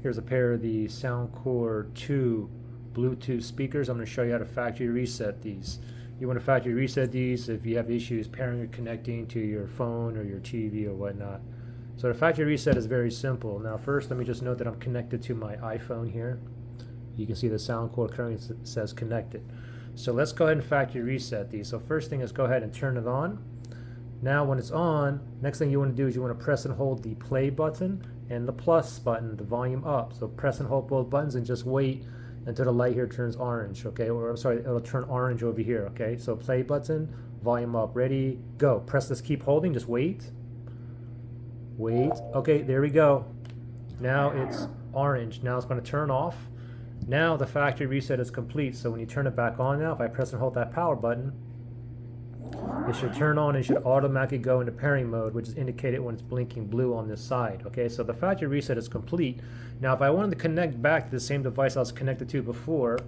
Here's a pair of the Soundcore 2 Bluetooth speakers. I'm going to show you how to factory reset these. You want to factory reset these if you have issues pairing or connecting to your phone or your TV or whatnot. So the factory reset is very simple. Now first, let me just note that I'm connected to my iPhone here. You can see the Soundcore currently says connected. So let's go ahead and factory reset these. So first thing is go ahead and turn it on. Now when it's on, next thing you want to do is you want to press and hold the play button and the plus button, the volume up. So press and hold both buttons and just wait until the light here turns orange, okay? Or I'm sorry, it'll turn orange over here, okay? So play button, volume up, ready, go. Press this, keep holding, just wait. Wait, okay, there we go. Now it's orange. Now it's going to turn off. Now the factory reset is complete. So when you turn it back on now, if I press and hold that power button, it should turn on and should automatically go into pairing mode, which is indicated when it's blinking blue on this side. Okay, so the factory reset is complete. Now if I wanted to connect back to the same device I was connected to before,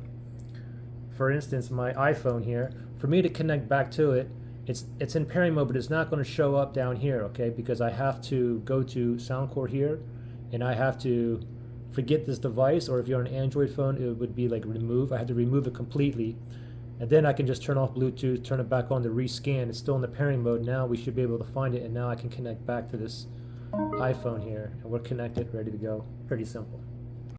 for instance my iPhone here, for me to connect back to it, it's in pairing mode, but it's not going to show up down here, okay, because I have to go to Soundcore here and I have to forget this device, or if you're on an Android phone it would be like remove. I have to remove it completely. And then I can just turn off Bluetooth, turn it back on to rescan. It's still in the pairing mode. Now we should be able to find it, and now I can connect back to this iPhone here. And we're connected, ready to go. Pretty simple.